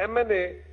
MNA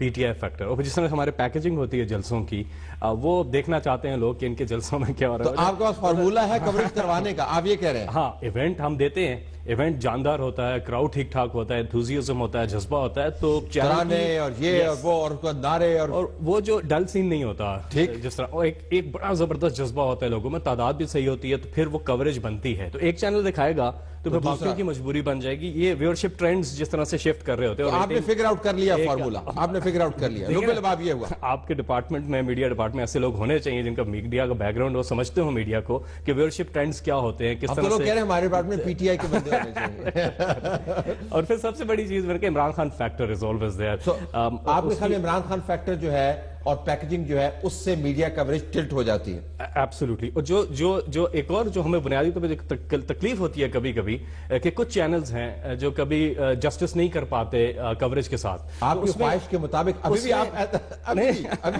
PTI factor. اور جس طرح ہمارے پیکیجنگ ہوتی ہے جلسوں کی, وہ دیکھنا چاہتے ہیں لوگ کہ ان کے جلسوں میں کیا ہو رہا ہے. تو آپ کے پاس فارمولا ہے کوریج کروانے کا, آپ یہ کہہ رہے ہیں؟ ہاں, ایونٹ ہم دیتے ہیں, ایونٹ جاندار ہوتا ہے, کراؤڈ ٹھیک ٹھاک ہوتا ہے, انتھوزیازم ہوتا ہے, جذبہ ہوتا ہے, تو ترانے اور یہ اور وہ اور نعرے اور وہ جو ڈل سین نہیں ہوتا, جس طرح ایک بڑا زبردست جذبہ ہوتا ہے لوگوں میں, تعداد بھی صحیح ہوتی ہے, تو پھر وہ کوریج بنتی ہے. تو ایک چینل دکھائے گا تو پھر باقیوں کی مجبوری بن جائے گی. یہ ویورشپ ٹرینڈز جس طرح سے شفٹ کر رہے ہوتے ہیں, آپ نے فگر آؤٹ کر لیا فارمولا, آپ نے فگر آؤٹ کر لیا. اب یہ ہوا آپ کے ڈپارٹمنٹ میں, میڈیا ڈپارٹمنٹ میں ایسے لوگ ہونے چاہیے جن کا میڈیا کا بیک گراؤنڈ, وہ سمجھتے ہو میڈیا کو کہ ویورشپ ٹرینڈز کیا ہوتے ہیں, کس طرح سے. کہہ رہے ہیں ہمارے ڈپارٹمنٹ PTI کے بندے ہونے چاہیے. اور پھر سب سے بڑی چیز کہ Imran Khan factor is always there. آپ کے خیال میں عمران خان فیکٹر جو ہے اور پیکیجنگ جو ہے اس سے میڈیا کوریج ٹلٹ ہو جاتی ہے؟ ایبسولوٹلی. اور جو ایک اور جو ہمیں بنیادی طور پہ تکلیف ہوتی ہے کبھی کبھی, کہ کچھ چینلز ہیں جو کبھی جسٹس نہیں کر پاتے کوریج کے ساتھ. آپ کی خواہش کے مطابق ابھی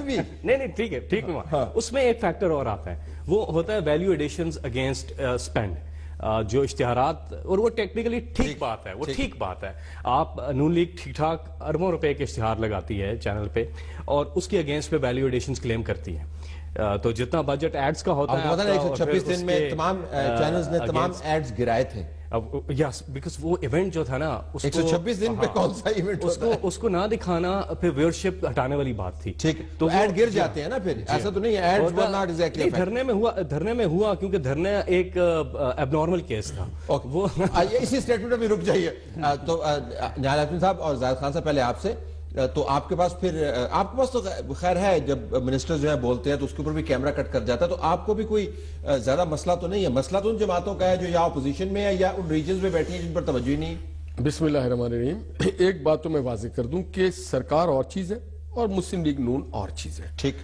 بھی نہیں ٹھیک ہے, ٹھیک ہے. اس میں ایک فیکٹر اور آتا ہے, وہ ہوتا ہے ویلیو ایڈیشنز اگینسٹ اسپینڈ. جو اشتہارات, اور وہ ٹیکنیکلی ٹھیک بات ہے, وہ ٹھیک بات ہے. آپ نون لیگ ٹھیک ٹھاک اربوں روپے کے اشتہار لگاتی ہے چینل پہ, اور اس کے اگینسٹ پہ ویلیو ایڈیشنز کلیم کرتی ہے. تو جتنا بجٹ ایڈز کا ہوتا ہے, 126 دن میں تمام چینلز نے تمام ایڈز گرائے تھے. یس, بیکاز وہ ایونٹ جو تھا نا, 126 دن پہ کون سا ایونٹ ہوتا ہے, اس کو نہ دکھانا پھر ویورشپ ہٹانے والی بات تھی. ٹھیک, تو ایڈ گر جاتے ہیں نا پھر, ایسا تو نہیں ہے ایڈز ور ناٹ ایگزیکٹلی. دھرنے میں ہوا کیونکہ دھرنا ایک اب نارمل کیس تھا. وہ اسی اسٹیٹمنٹ میں رک جائیے. تو نہال حاتمی صاحب اور زاہد خان صاحب, پہلے آپ سے, تو آپ کے پاس پھر آپ کے پاس تو خیر ہے, جب منسٹر جو ہے بولتے ہیں تو اس کے اوپر بھی کیمرہ کٹ کر جاتا ہے, تو آپ کو بھی کوئی زیادہ مسئلہ تو نہیں ہے؟ مسئلہ تو ان جماعتوں کا ہے جو یا اپوزیشن میں ہے یا ان ریجنز میں بیٹھی ہیں جن پر توجہ ہی نہیں. بسم اللہ الرحمن الرحیم. ایک بات تو میں واضح کر دوں کہ سرکار اور چیز ہے اور مسلم لیگ نون اور چیز ہے. ٹھیک,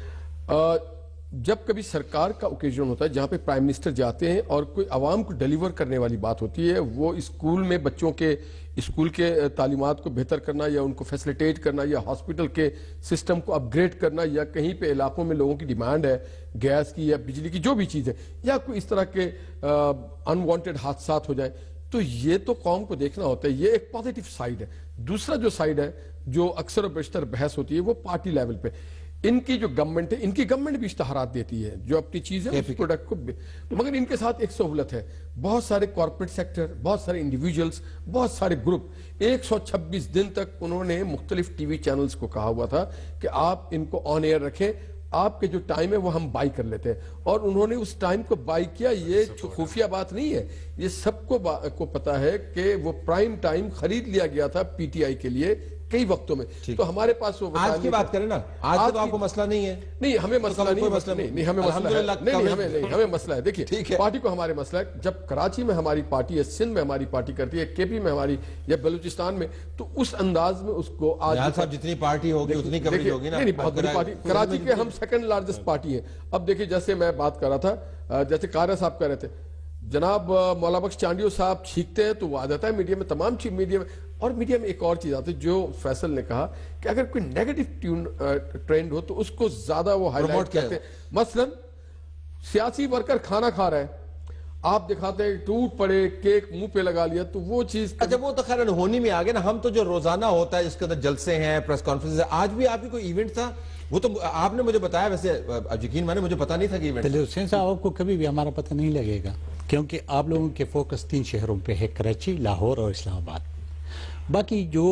جب کبھی سرکار کا اوکیزن ہوتا ہے جہاں پہ پرائم منسٹر جاتے ہیں اور کوئی عوام کو ڈیلیور کرنے والی بات ہوتی ہے, وہ اسکول میں بچوں کے اسکول کے تعلیمات کو بہتر کرنا یا ان کو فیسلیٹیٹ کرنا یا ہاسپٹل کے سسٹم کو اپ گریڈ کرنا, یا کہیں پہ علاقوں میں لوگوں کی ڈیمانڈ ہے گیس کی یا بجلی کی, جو بھی چیز ہے, یا کوئی اس طرح کے انوانٹڈ حادثات ہو جائیں, تو یہ تو قوم کو دیکھنا ہوتا ہے. یہ ایک پازیٹیو سائیڈ ہے. دوسرا جو سائیڈ ہے جو اکثر و بیشتر بحث ہوتی ہے وہ پارٹی لیول پہ. ان کی جو گورنمنٹ ہے, ان کی گورنمنٹ بھی اشتہارات دیتی ہے جو اپنی چیز ہے اس پروڈکٹ کو, مگر ان کے ساتھ ایک سہولت ہے, بہت سارے کارپوریٹ سیکٹر, بہت سارے انڈیویجولز, بہت سارے گروپ 126 دن تک انہوں نے مختلف ٹی وی چینلز کو کہا ہوا تھا کہ آپ ان کو آن ایئر رکھیں, آپ کے جو ٹائم ہے وہ ہم بائی کر لیتے ہیں, اور انہوں نے اس ٹائم کو بائی کیا. یہ خفیہ بات نہیں ہے, یہ سب کو پتا ہے کہ وہ پرائم ٹائم خرید لیا گیا تھا PTI کے لیے کئی وقتوں میں. تو ہمارے پاس وہ آج کی بات کریں نا, آج تو آپ کو مسئلہ نہیں ہے. نہیں, ہمیں مسئلہ نہیں, ہمیں مسئلہ ہے. دیکھیے, پارٹی کو ہمارے مسئلہ ہے. جب کراچی میں ہماری پارٹی ہے, سندھ میں ہماری پارٹی کرتی ہے, KP میں ہماری, یا بلوچستان میں, تو اس انداز میں اس کو آج صاحب جتنی پارٹی ہوگی اتنی کوریج ہوگی نا. نہیں, بہت بڑی پارٹی, کراچی کے ہم سیکنڈ لارجسٹ پارٹی ہیں. اب دیکھیے, جیسے میں بات کر رہا تھا, جیسے قاریہ صاحب کہہ رہے تھے, جناب مولا بخش چانڈیو صاحب چھینکتے ہیں تو وہ آ جاتا ہے میڈیا میں, تمام چیز میڈیا میں. اور میڈیا میں ایک اور چیز آتی ہے جو فیصل نے کہا کہ اگر کوئی نیگیٹو ٹرینڈ ہو تو اس کو زیادہ وہ ہائی لائٹ کرتے ہیں. مثلا سیاسی ورکر کھانا کھا رہا ہے, آپ دکھاتے ہیں ٹوٹ پڑے, کیک منہ پہ لگا لیا, تو وہ چیز. اچھا, وہ تو خیر انہونی میں آگے نا. ہم تو جو روزانہ ہوتا ہے جس کے اندر جلسے ہیں, پریس کانفرنس ہے, آج بھی آپ کی کوئی ایونٹ تھا, وہ تو آپ نے مجھے بتایا, ویسے یقین مانے مجھے پتا نہیں تھا کہ ایونٹ. حسین صاحب, آپ کو کبھی بھی ہمارا پتہ نہیں لگے گا, کیونکہ آپ لوگوں کے فوکس 3 شہروں پہ ہے, کراچی, لاہور اور اسلام آباد. باقی جو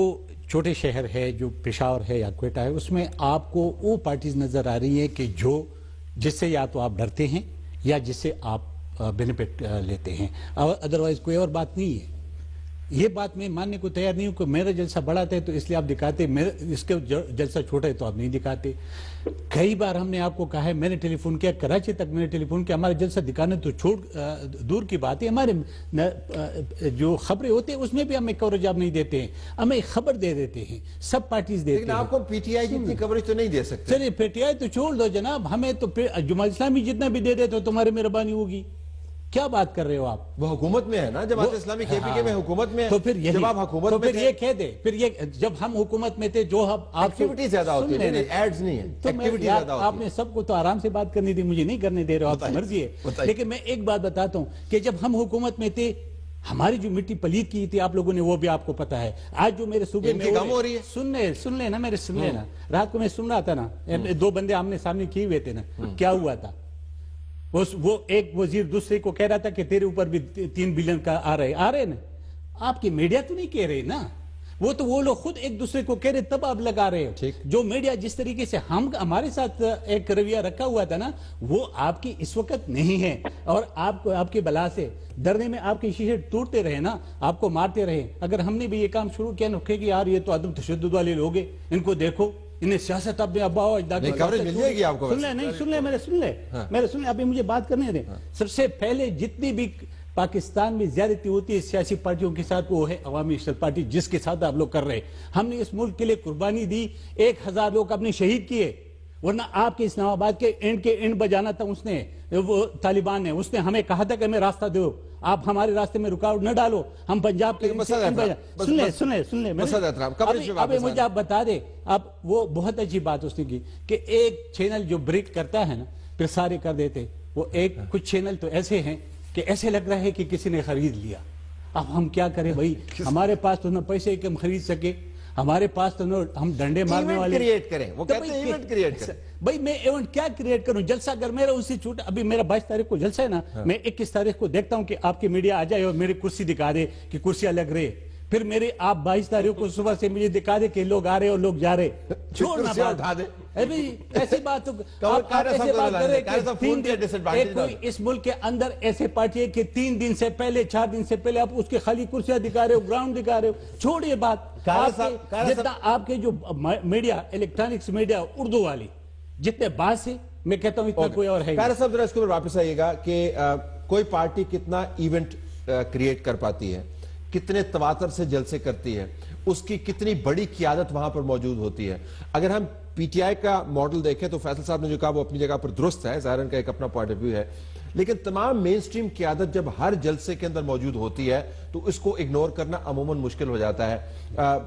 چھوٹے شہر ہے, جو پشاور ہے یا کوئٹہ ہے, اس میں آپ کو وہ پارٹیز نظر آ رہی ہیں کہ جس سے یا تو آپ ڈرتے ہیں یا جس سے آپ بینیفٹ لیتے ہیں, ادروائز کوئی اور بات نہیں ہے. یہ بات میں ماننے کو تیار نہیں ہوں کہ میرا جلسہ بڑا تھا تو اس لیے آپ دکھاتے, اس کے جلسہ چھوٹا ہے تو آپ نہیں دکھاتے. کئی بار ہم نے آپ کو کہا ہے, میں نے ٹیلی فون کیا, کراچی تک میں نے ٹیلی فون کیا, ہمارا جلسہ دکھانے تو دور کی بات ہے, ہمارے جو خبریں ہوتے ہیں اس میں بھی ہمیں کوریج آپ نہیں دیتے ہیں, ہمیں خبر دے دیتے ہیں, سب پارٹیز دیتے ہیں. لیکن آپ کو PTI جتنی کوریج تو نہیں دے سکتے. چلیے PTI تو چھوڑ دو جناب, ہمیں تو جماعت اسلامی جتنا بھی دے دے تو تمہاری مہربانی ہوگی. کیا بات کر رہے ہو آپ؟ وہ حکومت میں ہے نا, جماعت اسلامی KPK میں حکومت میں ہے. تو پھر جب آپ حکومت میں یہ کہہ دے, پھر یہ جب ہم حکومت میں تھے, جو آپ ایکٹیویٹی زیادہ ہوتی ہے, ایڈز نہیں ہے, ایکٹیویٹی زیادہ ہوتی ہے. آپ نے سب کو تو آرام سے بات کرنی تھی, مجھے نہیں کرنے دے رہے ہو, آپ کی مرضی ہے. لیکن میں ایک بات بتاتا ہوں کہ جب ہم حکومت میں تھے ہماری جو مٹی پلیت کی تھی آپ لوگوں نے وہ بھی آپ کو پتا ہے. آج جو میرے صوبے میں کم ہو رہی ہے. سن لے نا رات کو میں سن رہا تھا نا, 2 بندے آمنے سامنے کیے ہوئے تھے نا, کیا ہوا تھا. وہ ایک وزیر دوسرے کو کہہ رہا تھا کہ تیرے اوپر بھی 3 بلین کا آ رہے نا. آپ کی میڈیا تو نہیں کہہ رہے نا, وہ لوگ خود ایک دوسرے کو کہہ رہے تب آپ لگا رہے ہو. جو میڈیا جس طریقے سے ہمارے ساتھ ایک رویہ رکھا ہوا تھا نا, وہ آپ کی اس وقت نہیں ہے. اور آپ کے بلا سے ڈرنے میں آپ کے شیشے ٹوٹتے رہے نا, آپ کو مارتے رہے. اگر ہم نے بھی یہ کام شروع کیا نا کہ یار یہ تو عدم تشدد والے لوگ ہیں, ان کو دیکھو, انہیں سیاست اپنے ابا و اجداد کی کوریج مل جائے گی آپ کو. سن لے ابھی مجھے بات کرنے دیں. سب سے پہلے جتنی بھی پاکستان میں زیادتی ہوتی ہے سیاسی پارٹیوں کے ساتھ, وہ ہے عوامی اشتراک پارٹی, جس کے ساتھ آپ لوگ کر رہے. ہم نے اس ملک کے لیے قربانی دی, 1000 لوگ اپنے شہید کیے, ورنہ آپ کے اسلام آباد کے اینڈ بجانا تھا اس نے, وہ طالبان نے. اس نے ہمیں کہا تھا کہ ہمیں راستہ دو, آپ ہمارے راستے میں رکاوٹ نہ ڈالو, ہم پنجاب کے. سن لے مجھے آپ بتا دے. اب وہ بہت اچھی بات اس نے کی کہ ایک چینل جو بریک کرتا ہے نا پھر سارے کر دیتے. وہ کچھ چینل تو ایسے ہیں کہ ایسے لگ رہا ہے کہ کسی نے خرید لیا. اب ہم کیا کریں بھائی, ہمارے پاس تو نہ پیسے کہ ہم خرید سکے, ہمارے پاس تو ہم ڈنڈے مارنے والے. کریٹ کریں, وہ کہتے ہیں ایونٹ کریٹ کریں. بھائی میں ایونٹ کیا کریٹ کروں, جلسہ اگر میرا اسی چھوٹا, ابھی میرا 22 تاریخ کو جلسہ ہے نا, میں 21 تاریخ کو دیکھتا ہوں کہ آپ کی میڈیا آ جائے اور میری کرسی دکھا دے کہ کرسیاں لگ رہے. پھر میرے آپ 22 تاریخ کو صبح سے مجھے دکھا دے کہ لوگ آ رہے اور لوگ جا رہے. چھوڑنا اٹھا دے. ایسی بات کوئی اس ملک کے اندر ایسے پارٹی ہے کہ 3 دن سے پہلے 4 دن سے پہلے آپ اس کے خالی کرسیاں دکھا رہے ہو, گراؤنڈ دکھا رہے ہو. چھوڑیے بات. جتنا آپ کے جو میڈیا, الیکٹرانکس میڈیا اردو والی, جتنے بات سے میں کہتا ہوں اتنا کوئی اور ہے. قاری صاحب ذرا اس کے اوپر واپس آئیے گا کہ کوئی پارٹی کتنا ایونٹ کریٹ کر پاتی ہے, کتنے تواتر سے جلسے کرتی ہے, اس کی کتنی بڑی قیادت وہاں پر موجود ہوتی ہے. اگر ہم پی ٹی آئی کا ماڈل دیکھیں تو فیصل صاحب نے جو کہا وہ اپنی جگہ پر درست ہے, ظاہر ان کا ایک اپنا پوائنٹ آف ویو ہے, لیکن تمام مین سٹریم قیادت جب ہر جلسے کے اندر موجود ہوتی ہے تو اس کو اگنور کرنا عموماً مشکل ہو جاتا ہے.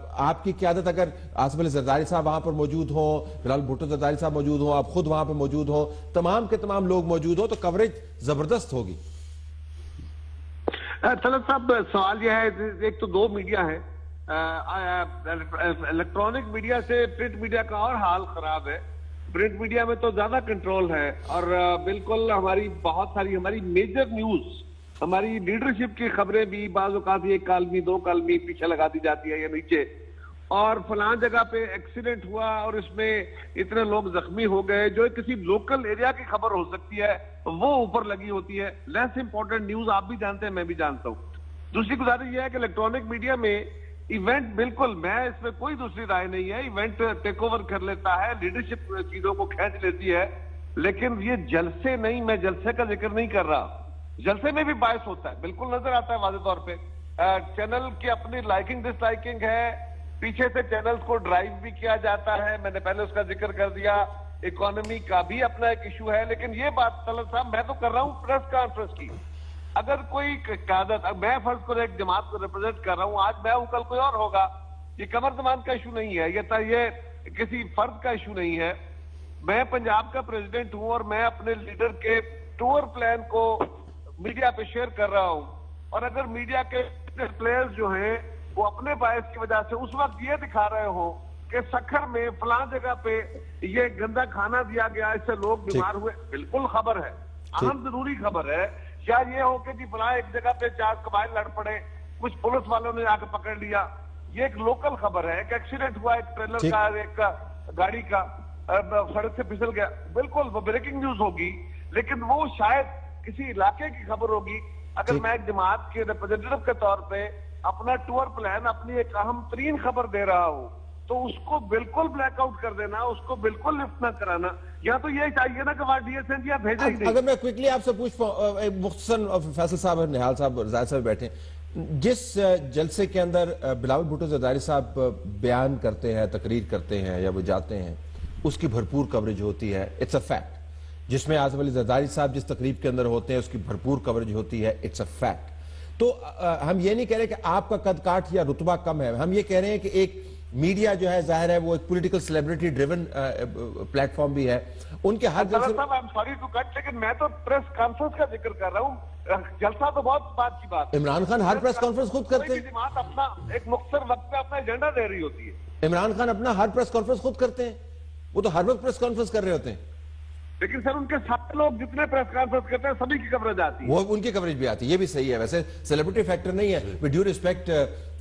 آپ کی قیادت اگر آصف علی زرداری صاحب وہاں پر موجود ہوں, بلاول بھٹو زرداری صاحب موجود ہوں, آپ خود وہاں پر موجود ہوں, تمام کے تمام لوگ موجود ہوں, تو کوریج زبردست ہوگی. طلعت صاحب سوال یہ ہے, ایک تو 2 میڈیا ہے, الیکٹرانک میڈیا سے پرنٹ میڈیا کا اور حال خراب ہے. پرنٹ میڈیا میں تو زیادہ کنٹرول ہے, اور بالکل ہماری بہت ساری ہماری میجر نیوز, ہماری لیڈرشپ کی خبریں بھی بعض اوقات 1 کالمی 2 کالمی پیچھے لگا دی جاتی ہے یا نیچے, اور فلان جگہ پہ ایکسیڈنٹ ہوا اور اس میں اتنے لوگ زخمی ہو گئے, جو کسی لوکل ایریا کی خبر ہو سکتی ہے وہ اوپر لگی ہوتی ہے. لیس امپورٹنٹ نیوز آپ بھی جانتے ہیں, میں بھی جانتا ہوں. دوسری گزارش یہ ہے کہ الیکٹرانک میڈیا میں ایونٹ, بالکل میں اس میں کوئی دوسری رائے نہیں ہے, ایونٹ ٹیک اوور کر لیتا ہے, لیڈرشپ چیزوں کو کھینچ لیتی ہے, لیکن یہ جلسے نہیں, میں جلسے کا ذکر نہیں کر رہا. جلسے میں بھی باعث ہوتا ہے, بالکل نظر آتا ہے واضح طور پہ. چینل کی اپنی لائکنگ ڈس لائکنگ ہے, پیچھے سے چینلز کو ڈرائیو بھی کیا جاتا ہے, میں نے پہلے اس کا ذکر کر دیا. اکانومی کا بھی اپنا ایک ایشو ہے, لیکن یہ بات طلعت صاحب میں تو کر رہا ہوں پریس کانفرنس کی. اگر کوئی قیادت, میں فرض کرو ایک جماعت کو ریپرزینٹ کر رہا ہوں, آج میں ہوں کل کوئی اور ہوگا, یہ قمر زمان کا ایشو نہیں ہے, یہ کسی فرد کا ایشو نہیں ہے. میں پنجاب کا پریزیڈنٹ ہوں اور میں اپنے لیڈر کے ٹور پلان کو میڈیا پہ شیئر کر رہا ہوں, اور اگر میڈیا کے پلیئرز جو ہیں وہ اپنے باعث کی وجہ سے اس وقت یہ دکھا رہے ہوں کہ سکھر میں فلان جگہ پہ یہ گندا کھانا دیا گیا, اس سے لوگ بیمار ہوئے, بالکل خبر ہے, اہم ضروری خبر ہے. یا یہ ہو کہ جی فلاں ایک جگہ پہ 4 قبائل لڑ پڑے, کچھ پولیس والوں نے آ کے پکڑ لیا, یہ ایک لوکل خبر ہے. ایک ایکسیڈنٹ ہوا ایک ٹریلر کا, ایک گاڑی کا, سڑک سے پھسل گیا, بالکل وہ بریکنگ نیوز ہوگی, لیکن وہ شاید کسی علاقے کی خبر ہوگی. اگر میں ایک جماعت کے ریپرزینٹیٹو کے طور پہ اپنا ٹور پلان, اپنی ایک اہم ترین خبر دے رہا ہوں, تو اس کو بالکل بلیک آؤٹ کر دینا, اس کو بالکل لفٹ نہ کرانا, یا تو یہ چاہیے نا کہ وہاں ڈی ایس این جی بھیجیں ہی نہیں. اگر میں کوئکلی آپ سے پوچھ مختصر, فیصل صاحب, نہال صاحب, زاہد صاحب بیٹھے, جس جلسے کے اندر بلاول بھٹو زرداری صاحب بیان کرتے ہیں, تقریر کرتے ہیں یا وہ جاتے ہیں, اس کی بھرپور کوریج ہوتی ہے, اٹس اے فیکٹ. جس میں آصف علی زرداری صاحب جس تقریب کے اندر ہوتے ہیں اس کی بھرپور کوریج ہوتی ہے, اٹس اے فیکٹ. تو ہم یہ نہیں کہہ رہے کہ آپ کا قد کاٹ یا رتبہ کم ہے, ہم یہ کہہ رہے ہیں کہ ایک میڈیا جو ہے ظاہر ہے وہ ایک political celebrity driven plate form بھی ہے, ان کے ہر جلسے سوری ٹو کٹ, لیکن میں تو پریس کانفرنس کا ذکر کر رہا ہوں, جلسہ تو بہت بات کی بات. عمران خان ہر پریس کانفرنس خود کرتے ہیں, جماعت اپنا ایک مختصر وقت میں اپنا ایجنڈا دے رہی ہوتی ہے. عمران خان اپنا ہر پریس کانفرنس خود کرتے ہیں, وہ تو ہر وقت پریس کانفرنس کر رہے ہوتے ہیں. لیکن سر ان کے ساتھ لوگ جتنے پریس کانفرنس کرتے ہیں سبھی کی کوریج آتی ہے, وہ ان کی کوریج بھی آتی ہے, یہ بھی صحیح ہے. ویسے سیلیبریٹی فیکٹر نہیں ہے. ود ڈیو ریسپیکٹ,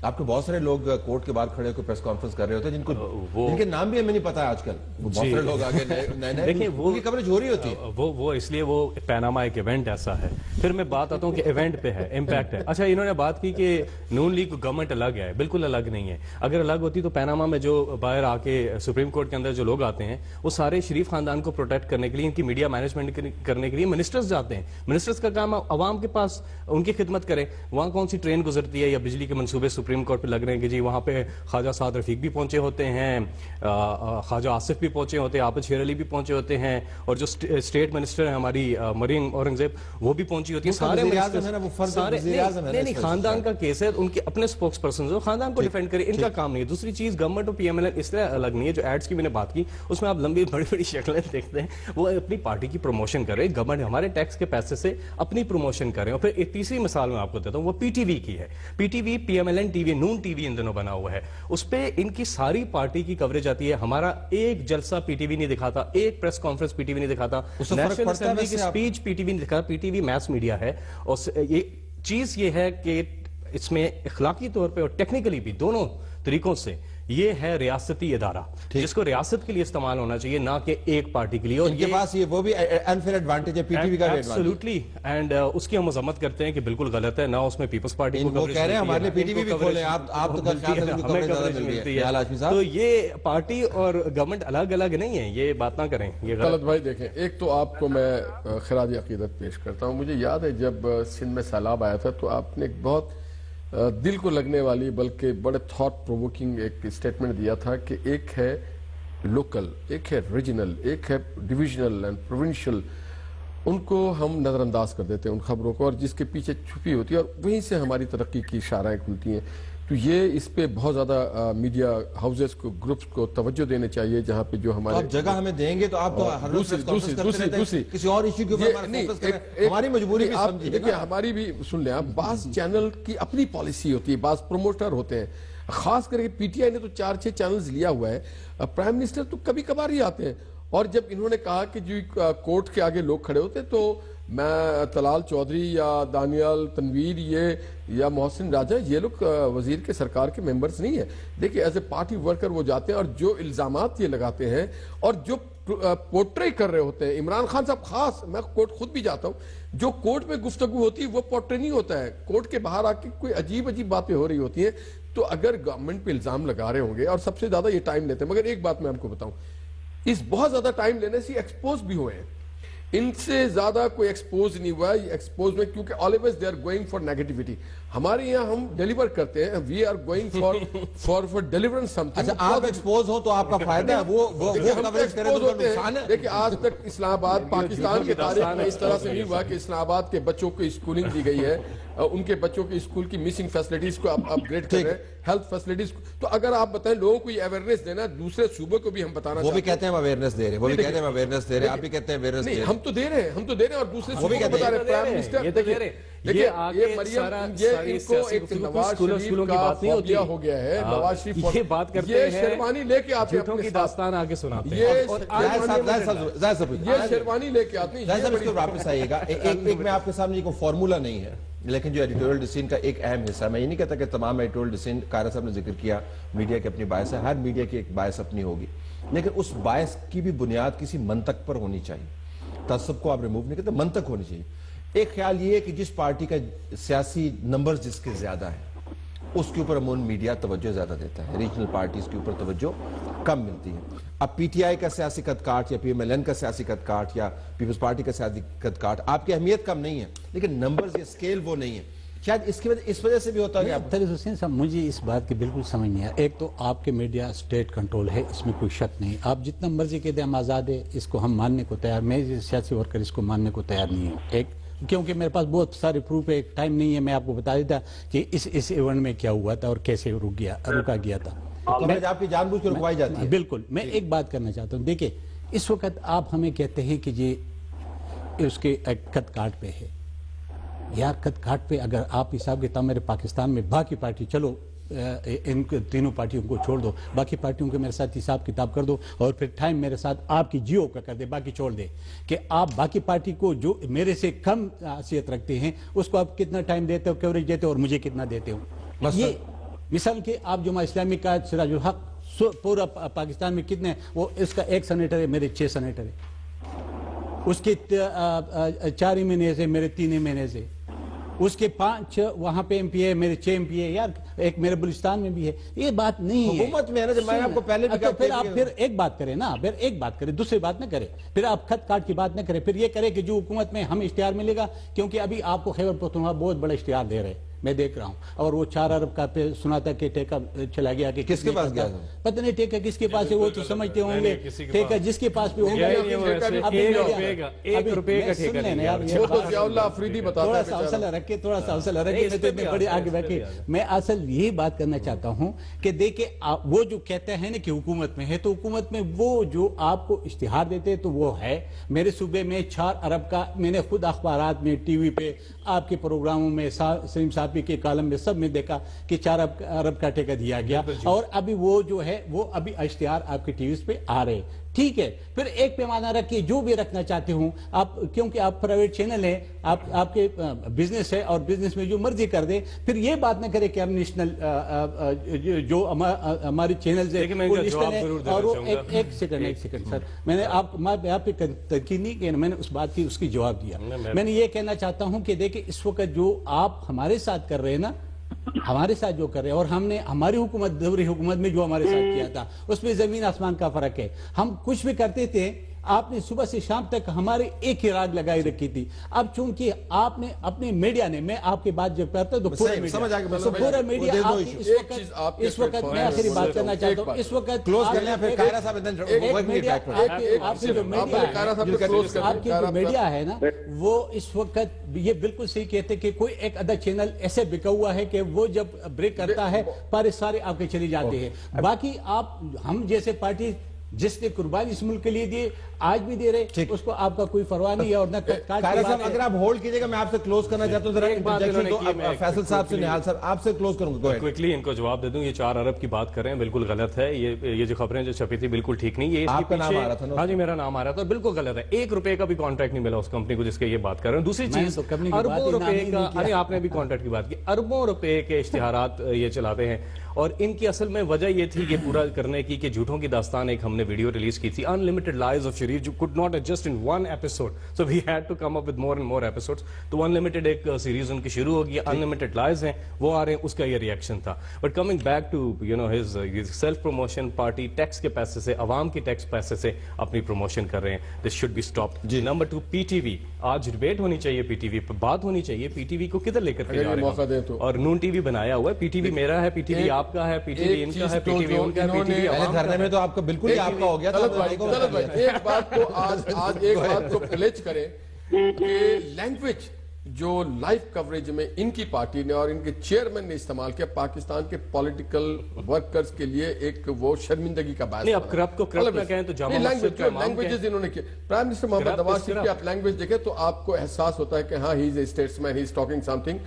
آپ کے بہت سارے لوگ کورٹ کے باہر کھڑے ہو کے پریس کانفرنس کر رہے ہوتے ہیں جن کے نام بھی ہمیں نہیں پتا ہے آج کل. بہت سارے لوگ آگے نئے نئے ان کی کوریج ہو رہی ہوتی ہے. وہ اس لیے وہ پیناما ایک ایونٹ ایسا ہے. پھر میں بات آتا ہوں کہ ایونٹ پہ ہے, امپیکٹ ہے. اچھا انہوں نے بات کی کہ نون لیگ گورنمنٹ الگ ہے, بالکل الگ نہیں ہے. اگر الگ ہوتی تو پیناما میں جو باہر آ کے سپریم کورٹ کے اندر جو لوگ آتے ہیں وہ سارے شریف خاندان کو پروٹیکٹ کرنے کے لیے, ان کی میڈیا مینجمنٹ کرنے کے لیے منسٹرز جاتے ہیں. منسٹرز کا کام عوام کے پاس ان کی خدمت کرے. وہاں کون سی ٹرین گزرتی ہے یا بجلی کے منصوبے سپریم کورٹ پہ لگ رہے ہیں کہ جی وہاں پہ خواجہ سعد رفیق بھی پہنچے ہوتے ہیں, خواجہ آصف بھی پہنچے ہوتے ہیں, عابد شیر علی بھی پہنچے ہوتے ہیں, اور جو اسٹیٹ منسٹر ہیں ہماری مریم اورنگزیب وہ بھی پہنچی ہوتی ہیں. سارے نہیں, خاندان کا کیس ہے, ان کے اپنے اسپوکس پرسنز خاندان کو ڈیفینڈ کرے, ان کا کام نہیں ہے. دوسری چیز گورنمنٹ اور پی ایم ایل این اس طرح الگ نہیں ہے. جو ایڈز کی میں نے بات کی اس میں آپ لمبی بڑی بڑی شکلیں دیکھتے ہیں, وہ اپنی پارٹی کی پروموشن کر رہے ہیں. گورنمنٹ ہمارے ٹیکس کے پیسے سے اپنی پروموشن کر رہے ہیں. اور پھر ایک تیسری مثال میں آپ کو دیتا ہوں, وہ پی ٹی وی کی ہے. P T V P M L N T V, نون ٹی وی ان دنوں بنا ہوا ہے, اس پہ ان کی ساری پارٹی کی کوریج آتی ہے. ہمارا ایک جلسہ پی ٹی وی نہیں دکھاتا, ایک پریس کانفرنس پی ٹی وی نہیں دکھاتا, نیشنل اسمبلی کی اسپیچ پی ٹی وی نہیں دکھاتا. پی ٹی وی میس میڈیا ہے, اور یہ چیز یہ ہے کہ اس میں اخلاقی طور پہ اور ٹیکنیکلی بھی دونوں طریقوں سے یہ ہے ریاستی ادارہ جس کو ریاست کے لیے استعمال ہونا چاہیے, نہ کہ ایک پارٹی کے لیے. اور ان کے پاس یہ وہ بھی انفیئر ایڈوانٹیج ہے, پی ٹی وی کا بھی ایبسولوٹلی, اینڈ اس کی ہم مذمت کرتے ہیں کہ بالکل غلط ہے. نہ اس میں پیپلز پارٹی کو کہہ رہے ہیں ہمارے لیے پی ٹی وی بھی کھولیں, آپ تو ملتی ہے. تو یہ پارٹی اور گورنمنٹ الگ الگ نہیں ہے, یہ بات نہ کریں. یہ طلعت بھائی دیکھیں, ایک تو آپ کو میں خراج عقیدت پیش کرتا ہوں. مجھے یاد ہے جب سندھ میں سیلاب آیا تھا تو آپ نے ایک بہت دل کو لگنے والی بلکہ بڑے تھاٹ پرووکنگ ایک اسٹیٹمنٹ دیا تھا کہ ایک ہے لوکل, ایک ہے ریجنل, ایک ہے ڈویژنل اینڈ پروونشل. ان کو ہم نظر انداز کر دیتے ہیں ان خبروں کو, اور جس کے پیچھے چھپی ہوتی ہے, اور وہیں سے ہماری ترقی کی شاہراہیں کھلتی ہیں. تو یہ اس پہ بہت زیادہ میڈیا ہاؤسز کو, گروپس کو توجہ دینے چاہیے, جہاں پہ جو ہمارے جگہ ہمیں دیں گے تو آپ تو ہر روز دوسری کسی اور ایشو کے اوپر ہماری مجبوری بھی سمجھیے. دیکھیں ہماری بھی سن لیں آپ, بعض چینل کی اپنی پالیسی ہوتی ہے, بعض پروموٹر ہوتے ہیں, خاص کر کے پی ٹی آئی نے تو 4-6 چینلز لیا ہوا ہے. پرائم منسٹر تو کبھی کبھار ہی آتے ہیں, اور جب انہوں نے کہا کہ جو کورٹ کے آگے لوگ کھڑے ہوتے تو میں طلال چودھری یا دانیال تنویر یا محسن راجہ یہ لوگ وزیر کے سرکار کے ممبرز نہیں ہیں. دیکھیں ایز اے پارٹی ورکر وہ جاتے ہیں, اور جو الزامات یہ لگاتے ہیں اور جو پورٹری کر رہے ہوتے ہیں, عمران خان صاحب خاص, میں کورٹ خود بھی جاتا ہوں, جو کورٹ میں گفتگو ہوتی ہے وہ پورٹری نہیں ہوتا ہے. کورٹ کے باہر آ کے کوئی عجیب عجیب باتیں ہو رہی ہوتی ہیں. تو اگر گورنمنٹ پہ الزام لگا رہے ہوں گے, اور سب سے زیادہ یہ ٹائم لیتے ہیں, مگر ایک بات میں آپ کو بتاؤں, اس بہت زیادہ ٹائم لینے سے ایکسپوز بھی ہوئے ہیں. ان سے زیادہ کوئی ایکسپوز نہیں ہوا ہے. ایکسپوز میں کیونکہ always they are going for negativity. ہمارے یہاں ہم ڈیلیور کرتے ہیں, we are going for delivering something. اچھا آپ ایکسپوز ہو تو آپ کا فائدہ ہے, وہ کوریج کریں تو نقصان ہے. دیکھیں آج تک اسلام آباد پاکستان کی تاریخ میں اس طرح سے نہیں ہوا کہ اسلام آباد کے بچوں کو اسکولنگ دی گئی ہے, ان کے بچوں کے اسکول کی مسنگ فیسلٹیز کو اپ گریڈ کر رہے ہیں, ہیلتھ فیسلٹیز کو. تو اگر آپ بتائیں لوگوں کو یہ اویئرنیس دینا, دوسرے صوبے کو بھی ہم بتانا, وہ بھی کہتے ہیں اویئرنس دے رہے ہیں, وہ بھی کہتے ہیں اویئرنس دے رہے ہیں, آپ بھی کہتے ہیں اویئرنس دے رہے ہیں. ہم تو دے رہے ہیں, اور دوسرے صوبوں کو بتا رہے ہیں. پرائم منسٹر یہ مریم, یہ ان کو ایک نواز شریف کا فوبیا ہو گیا ہے. نواز شریف یہ بات کرتے ہیں, یہ شیروانی لے کے آتے ہیں, جھوٹوں کی داستان آگے سناتے ہیں, یہ شیروانی لے کے آتے ہیں. واپس آئیے گا. ایک میں آپ کے سامنے کوئی فارمولا نہیں ہے, لیکن جو ایڈیٹوریل ڈسین کا ایک اہم حصہ, میں یہ نہیں کہتا کہ تمام ایڈیٹوریل ڈسین, قائرہ صاحب نے ذکر کیا میڈیا کی اپنی باعث ہے, ہر میڈیا کی ایک باعث اپنی ہوگی, لیکن اس باعث کی بھی بنیاد کسی منطق پر ہونی چاہیے. تعصب کو آپ ریموو نہیں کرتے, منطق ہونی چاہیے. ایک خیال یہ ہے کہ جس پارٹی کا سیاسی نمبر جس کے زیادہ ہے اس کے اوپر عموماً میڈیا توجہ زیادہ دیتا ہے, ریجنل پارٹیز کے اوپر توجہ کم ملتی ہے. اب پی ٹی آئی کا سیاسی قد کاٹ یا پی ایم ایل این کا سیاسی قد کاٹ یا پیپلز پارٹی کا سیاسی قد کاٹ آپ کی اہمیت کم نہیں ہے, لیکن نمبرز یا اسکیل وہ نہیں ہے. شاید اس وجہ سے بھی ہوتا ہے. طلعت حسین صاحب مجھے اس بات کی بالکل سمجھ نہیں آیا. ایک تو آپ کے میڈیا اسٹیٹ کنٹرول ہے, اس میں کوئی شک نہیں. آپ جتنا مرضی کہتے ہیں ہم آزاد ہے, اس کو ہم ماننے کو تیار, میں سیاسی ورکر اس کو ماننے کو تیار نہیں ہوں. ایک کیونکہ میرے پاس بہت سارے پروف ہے, ٹائم نہیں ہے, میں آپ کو بتا دیتا کہ اس ایونٹ میں کیا ہوا تھا اور کیسے رکا گیا تھا. کوریج آپ کی جان بوجھ کے رکوائی جاتی ہے. بالکل. میں ایک بات کرنا چاہتا ہوں. دیکھیں اس وقت آپ ہمیں کہتے ہیں کہ یہ اس کے خط کاٹ پہ ہے. یا خط کاٹ پہ اگر آپ حساب کتاب میرے پاکستان میں باقی پارٹی, چلو ان تینوں پارٹیوں کو چھوڑ دو, باقی پارٹیوں کے میرے ساتھ حساب کتاب کر دو, اور پھر ٹائم میرے ساتھ آپ کی جیو کا کر دے, باقی چھوڑ دے, کہ آپ باقی پارٹی کو جو میرے سے کم حیثیت رکھتے ہیں اس کو آپ کتنا ٹائم دیتے ہو, کوریج دیتے ہو, اور مجھے کتنا دیتے ہو. یہ مثال کہ آپ جماعت اسلامی کا سراج الحق پورا پاکستان میں کتنے, وہ اس کا 1 سینیٹر ہے, میرے 6 سینیٹر ہے, اس کے 4 مہینے سے, میرے 3 مہینے سے, اس کے 5 وہاں پہ MP ہے, میرے 6 MP ہے. یار ایک میرے بلوچستان میں بھی ہے. یہ بات نہیں ہے حکومت میں ہے نا, جب میں نے آپ کو پہلے بھی کہا, پھر آپ پھر ایک بات کریں نا, پھر ایک بات کریں, دوسری بات نہ کریں, پھر آپ خط کاٹ کی بات نہ کریں, پھر یہ کریں کہ جو حکومت میں ہمیں اشتہار ملے گا, کیونکہ ابھی آپ کو خیبر پختونخوا بہت بڑا اشتہار دے رہے, میں دیکھ رہا ہوں, اور وہ 4 ارب کا پہ سنا تھا کہ ٹیکہ چلا گیا, کہ کس کے پاس گیا, پتہ نہیں ٹیکہ کس کے پاس ہے, وہ تو سمجھتے ہوں گے, ٹیکہ جس کے پاس بھی ہوگا. تھوڑا سا حوصلہ رکھے, تھوڑا سا حوصلہ رکھے, بڑے آگے بیٹھے. میں اصل یہی بات کرنا چاہتا ہوں کہ دیکھیں وہ جو کہتے ہیں نا کہ حکومت میں ہے, تو حکومت میں وہ جو آپ کو اشتہار دیتے تو وہ ہے. میرے صوبے میں 4 ارب کا, میں نے خود اخبارات میں, ٹی وی پہ, آپ کے پروگراموں میں, سلیم صاحب کے کالم میں, سب میں دیکھا کہ 4 ارب کا ٹیکہ دیا گیا, اور ابھی وہ جو ہے وہ ابھی اشتہار آپ کے ٹی ویز پہ آ رہے. ٹھیک ہے, پھر ایک پیمانہ رکھیے, جو بھی رکھنا چاہتے ہوں آپ, کیونکہ آپ پرائیویٹ چینل ہیں, آپ کے بزنس ہے, اور بزنس میں جو مرضی کر دیں. پھر یہ بات نہ کرے کہ ہم نیشنل جو ہماری چینلز ہیں وہ نیشنل ہیں, اور وہ ایک سیکنڈ سر, میں نے آپ پہ تنقید نہیں کی, میں نے اس بات کی اس کی جواب دیا. میں نے یہ کہنا چاہتا ہوں کہ دیکھیں اس وقت جو آپ ہمارے ساتھ کر رہے ہیں نا, ہمارے ساتھ جو کر رہے ہیں, اور ہم نے ہماری حکومت, دوری حکومت میں جو ہمارے ساتھ کیا تھا, اس میں زمین آسمان کا فرق ہے. ہم کچھ بھی کرتے تھے, آپ نے صبح سے شام تک ہمارے ایک ہی راگ لگائی رکھی تھی. اب چونکہ آپ نے اپنے میڈیا نے, میں آپ کی بات جب کرتا ہوں تو پورا میڈیا اس وقت, میں آخری بات کرنا چاہتا ہوں, اس وقت آپ کی جو میڈیا ہے نا, وہ اس وقت یہ بالکل صحیح کہتے کہ کوئی ایک آدھا چینل ایسے بکا ہوا ہے کہ وہ جب بریک کرتا ہے سارے آپ کے چلی جاتے ہیں. باقی آپ, ہم جیسے پارٹی جس نے قربانی اس ملک کے لیے دی, آج بھی دے رہے, اس کو آپ کا کوئی پرواہ نہیں ہے. اور نہ اگر آپ ہولڈ کیجئے گا, میں آپ سے کلوز کرنا چاہتا ہوں, فیصل صاحب سے, نہال صاحب آپ سے کلوز کروں گا. کوئکلی ان کو جواب دے دوں, یہ 4 ارب کی بات کر رہے ہیں, بالکل غلط ہے. یہ جو خبریں جو چھپی تھی بالکل ٹھیک نہیں. یہ آپ کا نام آ رہا تھا نا, ہاں جی میرا نام آ رہا تھا, بالکل غلط ہے. 1 روپے کا بھی کانٹریکٹ نہیں ملا اس کمپنی کو جس کے یہ بات کر رہے ہیں. دوسری چیز, اربوں روپے کا, ارے آپ نے بھی کانٹریکٹ کی بات کی, اربوں روپے کے اشتہارات یہ چلاتے ہیں. اور ان کی اصل میں وجہ یہ تھی یہ پورا کرنے کی کہ جھوٹوں کی داستان ایک ہم نے ویڈیو ریلیز کی تھی, Unlimited Lies of Sharif, جو could not adjust in one episode, so we had to come up with more and more episodes. تو Unlimited ایک سیریز ان کی شروع ہوگی, Unlimited Lies ہیں, وہ آ رہے ہیں, اس کا یہ ریاکشن تھا. But coming back to his self promotion, party tax کے پیسے سے, عوام کی ٹیکس پیسے سے اپنی پروموشن کر رہے ہیں. This should be stopped. Number 2, PTV, آج ڈیبیٹ ہونی چاہیے, PTV پہ بات ہونی چاہیے. PTV کو کدھر لے کر کے جا رہے ہیں, اور نون ٹی وی بنایا ہوا ہے. PTV میرا ہے, PTV آپ کا ہے, PTV ان کا ہے, PTV ان کا ہے, PTV عوام کا ہے. میں تو آپ کا بالکل آپ کا ہو گیا تھا. ایک بات کو آج ایک بات کو پلیچ کریں کہ لینگویج جو لائف کوریج میں ان کی پارٹی نے اور ان کے چیئرمین نے استعمال کیا, پاکستان کے پولیٹیکل ورکرز کے لیے ایک وہ شرمندگی کا باعث. نہیں, اب کرپ کو کرپ نہ کہیں تو جامع مسجد کا امام لینگویجز انہوں نے کیا. پرائم منسٹر محمد نواز شریف کی آپ لینگویج دیکھیں تو آپ کو احساس ہوتا ہے کہ ہاں, he is a statesman, he is talking something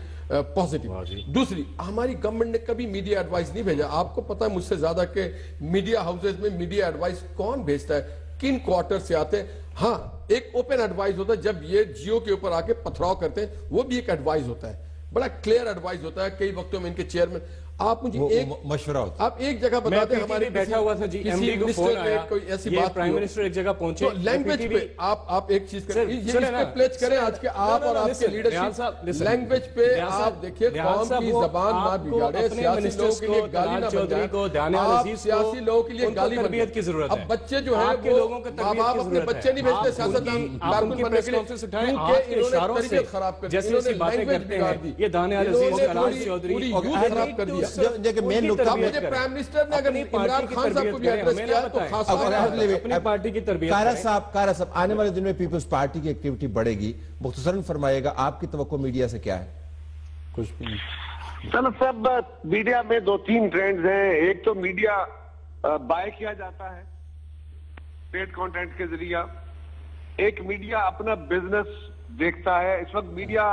positive. دوسری, ہماری گورنمنٹ نے کبھی میڈیا ایڈوائز نہیں بھیجا. آپ کو پتا ہے مجھ سے زیادہ کہ میڈیا ہاؤسز میں میڈیا ایڈوائز کون بھیجتا ہے, کن کوارٹر سے آتے ہیں. ہاں, ایک اوپن ایڈوائز ہوتا ہے جب یہ جیو کے اوپر آ کے پتھراؤ کرتے ہیں, وہ بھی ایک ایڈوائز ہوتا ہے, بڑا کلیئر ایڈوائز ہوتا ہے. کئی وقتوں میں ان کے چیئرمین, آپ مجھے ایک مشورہ ہوتا, آپ ایک جگہ بتا دیں, ہمارے بیٹھا ہوا تھا جی, ایم ڈی کو فون آیا, کوئی ایسی بات, پرائم منسٹر ایک جگہ پہنچے, لینگویج پہ آپ ایک چیز کریں, یہ اس پہ پلیچ کریں آج کے آپ اور آپ کے لیڈرشپ. لینگویج پہ آپ دیکھیں, قوم کی زبان نہ بگاڑے, سیاسی لوگوں کے لیے گالی نہ بن جائے, آپ سیاسی لوگوں کے لیے گالی بن جائے. اب بچے جو ہیں وہ ماں باپ اپنے بچے نہیں بھیجتے سیاستدان کارکن بننے کے لیے, کیونکہ انہوں نے تربیت خراب کر دی, انہوں نے لینگویج بگاڑ دی, یہ دانے عزیز کلال چودھری پوری یوتھ خراب کر دیا. مجھے پرائم منسٹر نے اگر عمران خان صاحب کو بھی ایڈریس کیا تو خاص اپنی پارٹی کی تربیت. قاہرہ صاحب, آنے والے دن میں پیپلز پارٹی کی ایکٹیویٹی بڑھے گی, مختصراً فرمائیے گا آپ کی توقع میڈیا سے کیا ہے؟ کچھ بھی نہیں. طلعت صاحب میڈیا میں دو تین ٹرینڈز ہیں. ایک تو میڈیا بائے کیا جاتا ہے پیڈ کانٹینٹ کے ذریعہ, ایک میڈیا اپنا بزنس دیکھتا ہے. اس وقت میڈیا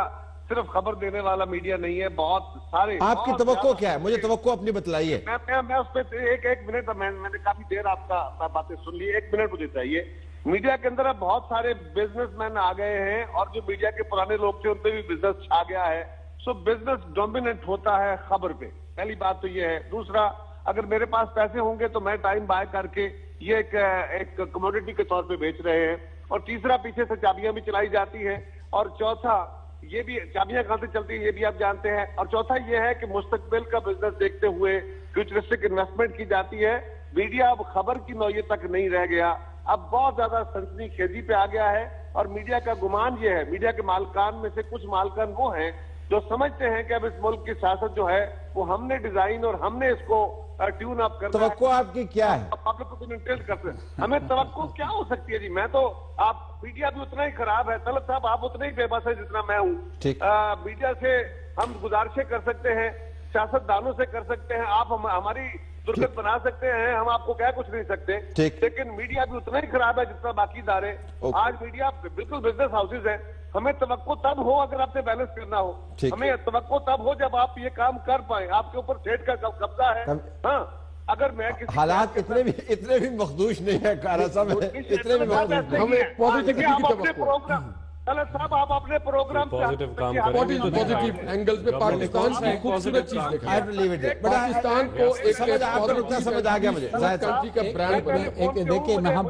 صرف خبر دینے والا میڈیا نہیں ہے, بہت سارے. آپ کی توقع کیا ہے؟ مجھے توقع اپنی بتلائیے. میں اس پہ ایک منٹ, میں نے کافی دیر آپ کا باتیں سن لی, 1 منٹ مجھے چاہیے. میڈیا کے اندر اب بہت سارے بزنس مین آ گئے ہیں, اور جو میڈیا کے پرانے لوگ تھے ان پہ بھی بزنس چھا گیا ہے. سو بزنس ڈومیننٹ ہوتا ہے خبر پہ, پہلی بات تو یہ ہے. دوسرا, اگر میرے پاس پیسے ہوں گے تو میں ٹائم بائے کر کے یہ ایک کموڈیٹی کے طور پہ بیچ رہے ہیں. اور تیسرا, پیچھے سے چابیاں بھی چلائی جاتی ہیں. اور چوتھا, یہ بھی چابیاں کہاں سے چلتی ہیں یہ بھی آپ جانتے ہیں. اور چوتھا یہ ہے کہ مستقبل کا بزنس دیکھتے ہوئے فیوچرسٹک انویسٹمنٹ کی جاتی ہے. میڈیا اب خبر کی نوعیت تک نہیں رہ گیا, اب بہت زیادہ سنسنی خیزی پہ آ گیا ہے. اور میڈیا کا گمان یہ ہے, میڈیا کے مالکان میں سے کچھ مالکان وہ ہیں جو سمجھتے ہیں کہ اب اس ملک کی سیاست جو ہے وہ ہم نے ڈیزائن اور ہم نے اس کو ٹیون اپ کرنا ہے. توقع آپ کی کیا ہے؟ پبلک کو انٹیل کرتے ہیں. ہمیں توقع کیا ہو سکتی ہے جی؟ میں تو, آپ میڈیا بھی اتنا ہی خراب ہے طلعت صاحب, آپ اتنے ہی بے بس ہے جتنا میں ہوں. میڈیا سے ہم گزارشیں کر سکتے ہیں, سیاست دانوں سے کر سکتے ہیں, آپ ہماری درگت بنا سکتے ہیں, ہم آپ کو کہہ کچھ نہیں سکتے, لیکن میڈیا بھی اتنا ہی خراب ہے جتنا باقی ادارے. آج میڈیا بالکل بزنس ہاؤسز ہیں. ہمیں توقع تب ہو اگر آپ سے بیلنس کرنا ہو, ہمیں توقع تب ہو جب آپ یہ کام کر پائیں. آپ کے اوپر سیٹ کا قبضہ ہے. ہاں, اگر میں حالات اتنے بھی مخدوش نہیں ہے کارا صاحب, اتنے بھی ہمیں پوزیٹیوٹی کی توقع. طلعت صاحب آپ اپنے پروگرام پوزیٹیو اینگل پہ پاکستان کی خوبصورت چیز دیکھیں. پاکستان کو ایک سمجھ آ گیا مجھے کنٹری کا برانڈ بنا. دیکھیں ہم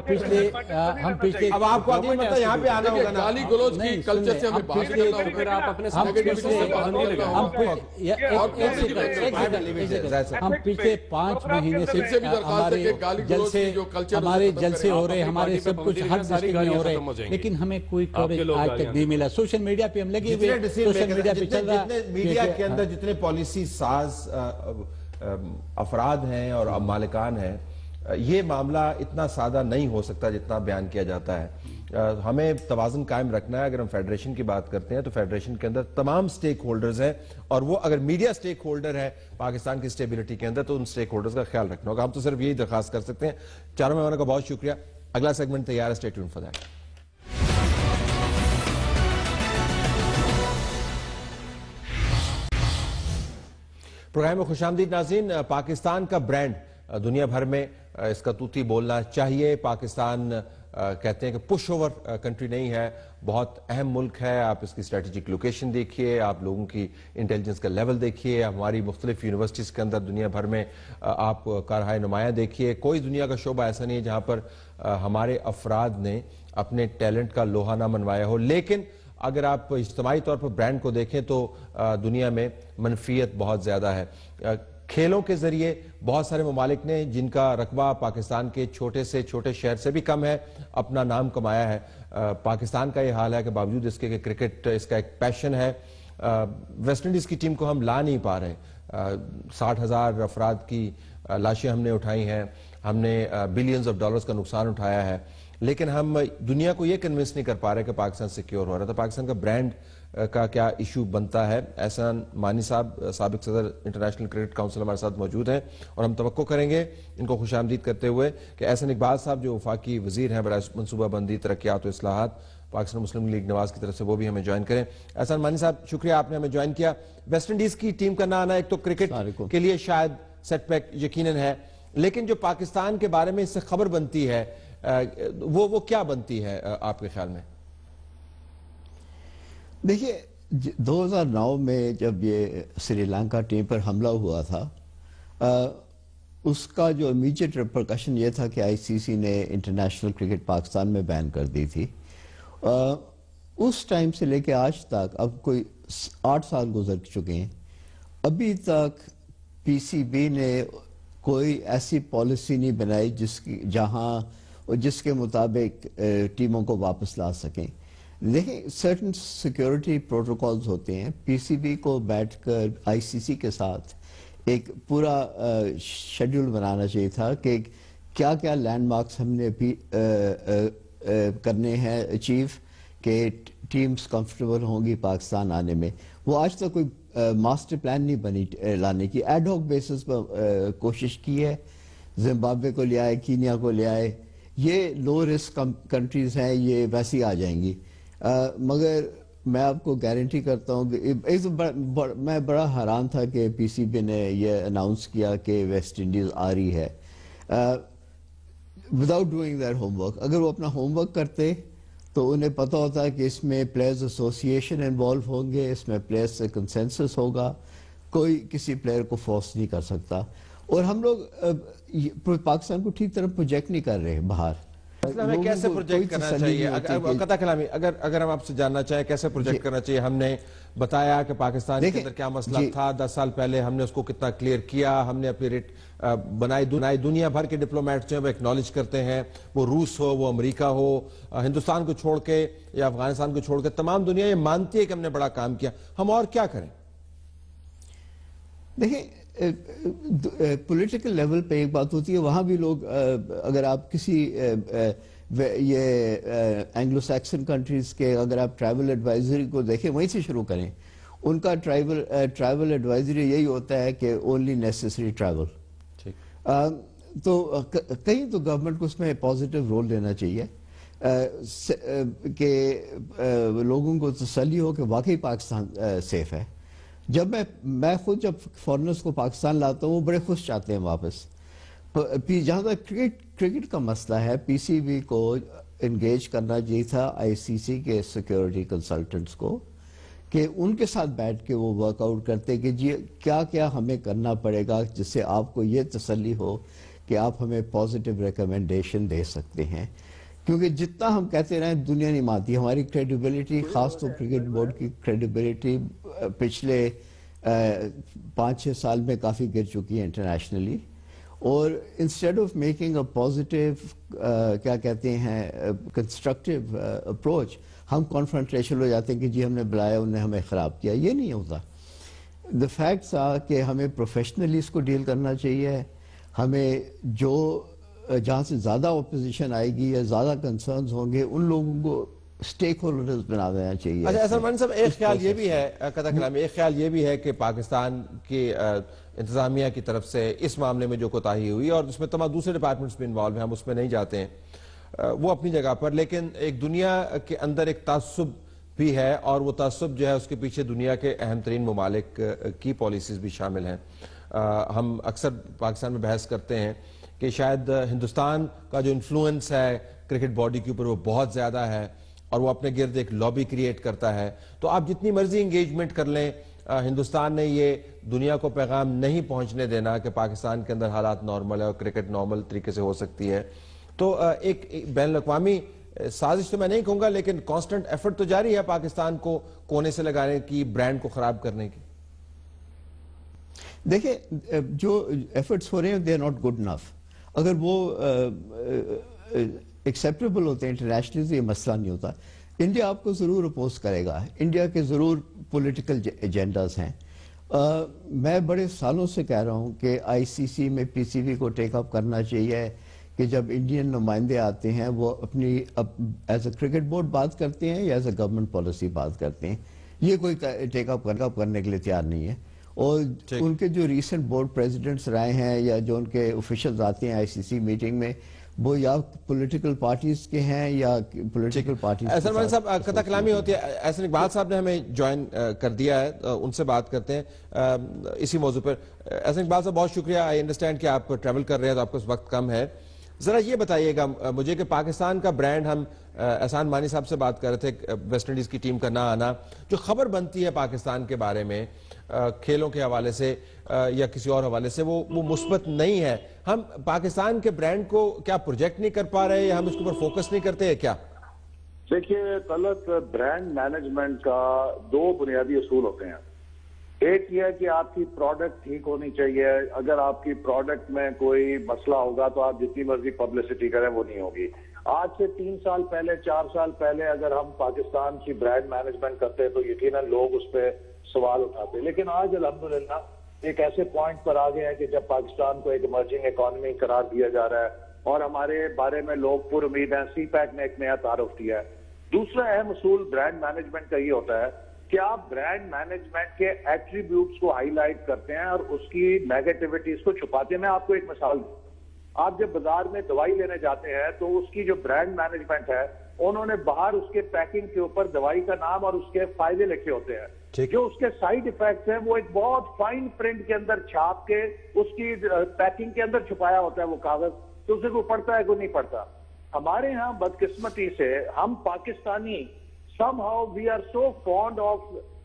پچھلے اب آپ کو اگلی مرتبہ یہاں پہ آنا ہوگا نا. گالی گلوچ کی کلچر سے ہمیں باہر نکلنا ہوگا. پھر آپ اپنے ہم پچھلے 5 مہینے سے ہمارے جلسے ہو رہے, ہمارے سب کچھ ہر ڈسٹرکٹ میں ہو رہے, لیکن ہمیں کوئی کوریج آج تک نہیں ملا. سوشل میڈیا پہ ہم لگے ہوئے, سوشل میڈیا پہ چل رہا. میڈیا کے اندر جتنے پالیسی ساز افراد ہیں اور مالکان ہیں, یہ معاملہ اتنا سادہ نہیں ہو سکتا جتنا بیان کیا جاتا ہے. ہمیں توازن قائم رکھنا ہے. اگر ہم فیڈریشن کی بات کرتے ہیں تو فیڈریشن کے اندر تمام سٹیک ہولڈرز ہیں, اور وہ اگر میڈیا سٹیک ہولڈر ہے پاکستان کی سٹیبلٹی کے اندر تو ان سٹیک ہولڈرز کا خیال رکھنا ہوگا. ہم تو صرف یہی درخواست کر سکتے ہیں. چاروں مہمانوں کا بہت شکریہ. اگلا سیگمنٹ تیار ہے, stay tuned for that. Programme میں خوش آمدید ناظرین. پاکستان کا برانڈ دنیا بھر میں اس کا توتی بولنا چاہیے. پاکستان کہتے ہیں کہ پش اوور کنٹری نہیں ہے, بہت اہم ملک ہے. آپ اس کی اسٹریٹجک لوکیشن دیکھیے, آپ لوگوں کی انٹیلیجنس کا لیول دیکھیے, ہماری مختلف یونیورسٹیز کے اندر دنیا بھر میں آپ کارہائے نمایاں دیکھیے. کوئی دنیا کا شعبہ ایسا نہیں ہے جہاں پر ہمارے افراد نے اپنے ٹیلنٹ کا لوہا نہ منوایا ہو. لیکن اگر آپ اجتماعی طور پر برانڈ کو دیکھیں تو دنیا میں منفیت بہت زیادہ ہے. کھیلوں کے ذریعے بہت سارے ممالک نے جن کا رقبہ پاکستان کے چھوٹے سے چھوٹے شہر سے بھی کم ہے اپنا نام کمایا ہے. پاکستان کا یہ حال ہے کہ باوجود اس کے کہ کرکٹ اس کا ایک پیشن ہے, ویسٹ انڈیز کی ٹیم کو ہم لا نہیں پا رہے. 60,000 افراد کی لاشیں ہم نے اٹھائی ہیں, ہم نے بلینز آف ڈالرز کا نقصان اٹھایا ہے, لیکن ہم دنیا کو یہ کنونس نہیں کر پا رہے کہ پاکستان سیکیور ہو رہا. تو پاکستان کا برانڈ کا کیا ایشو بنتا ہے؟ احسان مانی صاحب, سابق صدر انٹرنیشنل کرکٹ کونسل, ہمارے ساتھ موجود ہیں, اور ہم توقع کریں گے ان کو خوش آمدید کرتے ہوئے کہ احسن اقبال صاحب جو وفاقی وزیر ہیں برائے منصوبہ بندی, ترقیات و اصلاحات, پاکستان مسلم لیگ نواز کی طرف سے, وہ بھی ہمیں جوائن کریں. احسان مانی صاحب شکریہ, آپ نے ہمیں جوائن کیا. ویسٹ انڈیز کی ٹیم کا نہ آنا ایک تو کرکٹ کے لیے شاید سیٹ بیک یقیناً ہے, لیکن جو پاکستان کے بارے میں اس سے خبر بنتی ہے وہ کیا بنتی ہے آپ کے خیال میں؟ دیکھیے 2009 میں جب یہ سری لنکا ٹیم پر حملہ ہوا تھا, اس کا جو امیجیٹ ریپرکشن یہ تھا کہ ICC نے انٹرنیشنل کرکٹ پاکستان میں بین کر دی تھی. اس ٹائم سے لے کے آج تک اب کوئی 8 سال گزر چکے ہیں, ابھی تک PCB نے کوئی ایسی پالیسی نہیں بنائی جس کے مطابق ٹیموں کو واپس لا سکیں. دیکھیں سرٹن سیکیورٹی پروٹوکولز ہوتے ہیں, PCB کو بیٹھ کر ICC کے ساتھ ایک پورا شیڈیول بنانا چاہیے تھا کہ کیا کیا لینڈ مارکس ہم نے بھی کرنے ہیں اچیو کہ ٹیمز کمفرٹیبل ہوں گی پاکستان آنے میں. وہ آج تک کوئی ماسٹر پلان نہیں بنی لانے کی. ایڈ ہاک بیسس پر کوشش کی ہے. زمبابوے کو لے آئے, کینیا کو لے آئے, یہ لو رسک کنٹریز ہیں, یہ ویسے ہی آ جائیں گی. مگر میں آپ کو گارنٹی کرتا ہوں کہ میں بڑا حیران تھا کہ پی سی بی نے یہ اناؤنس کیا کہ ویسٹ انڈیز آ رہی ہے without doing their home work. اگر وہ اپنا ہوم ورک کرتے تو انہیں پتہ ہوتا ہے کہ اس میں پلیئرز ایسوسیشن انوالو ہوں گے, اس میں پلیئرز سے کنسنسس ہوگا, کوئی کسی پلیئر کو فورس نہیں کر سکتا. اور ہم لوگ پاکستان کو ٹھیک طرح پروجیکٹ نہیں کر رہے باہر. ہمیں کیسے پروجیکٹ کرنا چاہیے؟ قطع کلامی اگر ہم آپ سے جاننا چاہیں کیسے پروجیکٹ کرنا چاہیے. ہم نے بتایا کہ پاکستان کے اندر کیا مسئلہ تھا 10 سال پہلے, ہم نے اس کو کتنا کلیئر کیا, ہم نے اپنی ریٹ بنائی. دنیا بھر کے ڈپلومیٹس جو ہیں وہ ایکنالج کرتے ہیں, وہ روس ہو, وہ امریکہ ہو, ہندوستان کو چھوڑ کے یا افغانستان کو چھوڑ کے تمام دنیا یہ مانتی ہے کہ ہم نے بڑا کام کیا. ہم اور کیا کریں؟ دیکھیں پولیٹیکل لیول پہ ایک بات ہوتی ہے, وہاں بھی لوگ اگر آپ کسی یہ اینگلو سیکسن کنٹریز کے اگر آپ ٹرائبل ایڈوائزری کو دیکھیں وہیں سے شروع کریں. ان کا ٹرائبل ایڈوائزری یہی ہوتا ہے کہ اونلی نیسیسری ٹریول. تو کہیں تو گورنمنٹ کو اس میں پازیٹیو رول لینا چاہیے کہ لوگوں کو تسلی ہو کہ واقعی پاکستان سیف ہے. جب میں خود جب فارنرز کو پاکستان لاتا ہوں وہ بڑے خوش چاہتے ہیں واپس. جہاں تک کرکٹ کا مسئلہ ہے, پی سی بی کو انگیج کرنا چاہیے تھا آئی سی سی کے سیکیورٹی کنسلٹنٹس کو, کہ ان کے ساتھ بیٹھ کے وہ ورک آؤٹ کرتے کہ جی کیا کیا ہمیں کرنا پڑے گا جس سے آپ کو یہ تسلی ہو کہ آپ ہمیں پازیٹیو ریکمنڈیشن دے سکتے ہیں. کیونکہ جتنا ہم کہتے رہیں دنیا نہیں مانتی. ہماری کریڈیبلٹی, خاص طور کرکٹ بورڈ کی کریڈیبلٹی پچھلے 5-6 سال میں کافی گر چکی ہے انٹرنیشنلی. اور instead of making a positive کیا کہتے ہیں کنسٹرکٹیو اپروچ, ہم کانفرنٹریشن ہو جاتے ہیں کہ جی ہم نے بلایا انہوں نے ہمیں خراب کیا. یہ نہیں ہوتا. دا فیکٹس آر کہ ہمیں پروفیشنلی اس کو ڈیل کرنا چاہیے. ہمیں جو جہاں سے زیادہ اپوزیشن آئے گی یا زیادہ کنسرنز ہوں گے ان لوگوں کو سٹیک ہولڈرز بنا دینا چاہیے. اچھا احسن مان صاحب, ایک خیال یہ بھی ہے قطع کلامی, ایک خیال یہ بھی ہے کہ پاکستان کی انتظامیہ کی طرف سے اس معاملے میں جو کوتاہی ہوئی, اور اس میں تمام دوسرے ڈپارٹمنٹس بھی انوالو ہیں, ہم اس میں نہیں جاتے ہیں, وہ اپنی جگہ پر, لیکن ایک دنیا کے اندر ایک تعصب بھی ہے, اور وہ تعصب جو ہے اس کے پیچھے دنیا کے اہم ترین ممالک کی پالیسیز بھی شامل ہیں. ہم اکثر پاکستان میں بحث کرتے ہیں کہ شاید ہندوستان کا جو انفلوئنس ہے کرکٹ باڈی کے اوپر وہ بہت زیادہ ہے, اور وہ اپنے گرد ایک لابی کریٹ کرتا ہے. تو آپ جتنی مرضی انگیجمنٹ کر لیں, ہندوستان نے یہ دنیا کو پیغام نہیں پہنچنے دینا کہ پاکستان کے اندر حالات نارمل ہے اور کرکٹ نارمل طریقے سے ہو سکتی ہے. تو ایک بین الاقوامی سازش تو میں نہیں کہوں گا, لیکن کانسٹنٹ ایفرٹ تو جاری ہے پاکستان کو کونے سے لگانے کی, برانڈ کو خراب کرنے کی. دیکھیں جو ایفرٹس ہو رہے ہیں they are not good enough. اگر وہ ایکسیپٹیبل ہوتے ہیں انٹرنیشنلی تو یہ مسئلہ نہیں ہوتا. انڈیا آپ کو ضرور اپوز کرے گا, انڈیا کے ضرور پولیٹیکل ایجنڈاز ہیں. میں بڑے سالوں سے کہہ رہا ہوں کہ آئی سی سی میں پی سی بی کو ٹیک اپ کرنا چاہیے کہ جب انڈین نمائندے آتے ہیں وہ اپنی ایز اے کرکٹ بورڈ بات کرتے ہیں یا ایز اے گورنمنٹ پالیسی بات کرتے ہیں. یہ کوئی ٹیک اپ کرنے کے لیے تیار نہیں ہے. اور ان کے جو ریسنٹ بورڈ پریزیڈنٹس رہے ہیں یا جو ان کے آفیشلز آتے ہیں آئی سی سی میٹنگ میں, وہ یا پولیٹیکل پارٹیز کے ہیں یا پولیٹیکل پارٹیز. احسن مان صاحب, قطع کلامی ہوتی ہے, احسن اقبال صاحب نے ہمیں جوائن کر دیا ہے, ان سے بات کرتے ہیں اسی موضوع پر. احسن اقبال صاحب بہت شکریہ. آئی انڈرسٹینڈ کہ آپ ٹریول کر رہے ہیں تو آپ کو اس وقت کم ہے. ذرا یہ بتائیے گا مجھے کہ پاکستان کا برانڈ, ہم احسان مانی صاحب سے بات کر رہے تھے, ویسٹ انڈیز کی ٹیم کا نہ آنا, جو خبر بنتی ہے پاکستان کے بارے میں کھیلوں کے حوالے سے یا کسی اور حوالے سے, وہ مثبت نہیں ہے. ہم پاکستان کے برانڈ کو کیا پروجیکٹ نہیں کر پا رہے, یا ہم اس کے اوپر فوکس نہیں کرتے, کیا؟ دیکھیے طلعت, برانڈ مینجمنٹ کا 2 بنیادی اصول ہوتے ہیں. ایک یہ ہے کہ آپ کی پروڈکٹ ٹھیک ہونی چاہیے. اگر آپ کی پروڈکٹ میں کوئی مسئلہ ہوگا تو آپ جتنی مرضی پبلسٹی کریں وہ نہیں ہوگی. آج سے 3 سال پہلے 4 سال پہلے اگر ہم پاکستان کی برانڈ مینجمنٹ کرتے تو یقیناً لوگ اس پہ سوال اٹھاتے. لیکن آج الحمدللہ ایک ایسے پوائنٹ پر آ گئے ہیں کہ جب پاکستان کو ایک ایمرجنگ اکانومی قرار دیا جا رہا ہے اور ہمارے بارے میں لوگ پر امید ہیں. سی پیک نے ایک نیا تعارف کیا ہے. دوسرا اہم اصول برانڈ مینجمنٹ کا یہ ہوتا ہے کہ آپ برانڈ مینجمنٹ کے ایٹریبیوٹس کو ہائی لائٹ کرتے ہیں اور اس کی نیگیٹیوٹیز کو چھپاتے ہیں. میں آپ کو ایک مثال دوں. آپ جب بازار میں دوائی لینے جاتے ہیں تو اس کی جو برانڈ مینجمنٹ ہے انہوں نے باہر اس کے پیکنگ کے اوپر دوائی کا نام اور اس کے فائدے لکھے ہوتے ہیں. جو اس کے سائیڈ ایفیکٹس ہیں وہ ایک بہت فائن پرنٹ کے اندر چھاپ کے اس کی پیکنگ کے اندر چھپایا ہوتا ہے وہ کاغذ, تو اسے کوئی پڑھتا ہے کوئی نہیں پڑھتا. ہمارے ہاں بدقسمتی سے ہم Pakistani somehow we are so fond of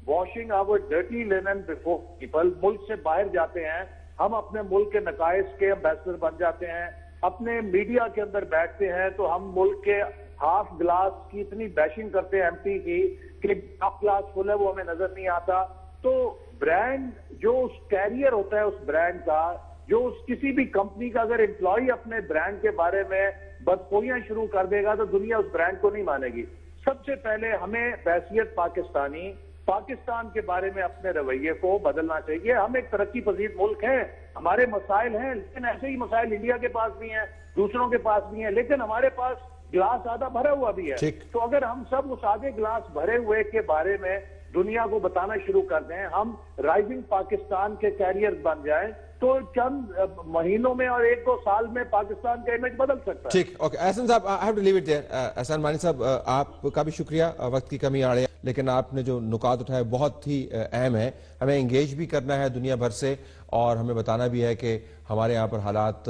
washing our dirty linen before people. ملک سے باہر جاتے ہیں, ہم اپنے ملک کے نقائص کے امبیسڈر بن جاتے ہیں, اپنے میڈیا کے اندر بیٹھتے ہیں تو ہم ملک کے ہاف گلاس کی اتنی بیشنگ کرتے ہیں ایم پی کی کہ ہاف گلاس فل ہے وہ ہمیں نظر نہیں آتا. تو برانڈ جو اس کیریئر ہوتا ہے اس برانڈ کا, جو اس کسی بھی کمپنی کا اگر امپلائی اپنے برانڈ کے بارے میں بدخوئیاں شروع کر دے گا تو دنیا اس برانڈ کو نہیں مانے گی. سب سے پہلے ہمیں بحیثیت پاکستانی پاکستان کے بارے میں اپنے رویے کو بدلنا چاہیے. ہم ایک ترقی پذیر ملک ہیں, ہمارے مسائل ہیں, لیکن ایسے ہی مسائل انڈیا کے پاس بھی ہیں, دوسروں کے پاس بھی ہیں, لیکن ہمارے پاس گلاس آدھا بھرا ہوا بھی ہے. تو اگر ہم سب اس آدھے گلاس بھرے ہوئے کے بارے میں دنیا کو بتانا شروع کر دیں, ہم رائزنگ پاکستان کے کیریئر بن جائیں, تو چند مہینوں میں اور 1-2 سال میں پاکستان کا امیج بدل سکتا ہے. ٹھیک, اوکے. احسان صاحب, I have to leave it there. Ehsan Mani صاحب, آپ کا بھی شکریہ, وقت کی کمی آ رہی ہے, لیکن آپ نے جو نکات اٹھائے بہت ہی اہم ہے. ہمیں انگیج بھی کرنا ہے دنیا بھر سے, اور ہمیں بتانا بھی ہے کہ ہمارے یہاں پر حالات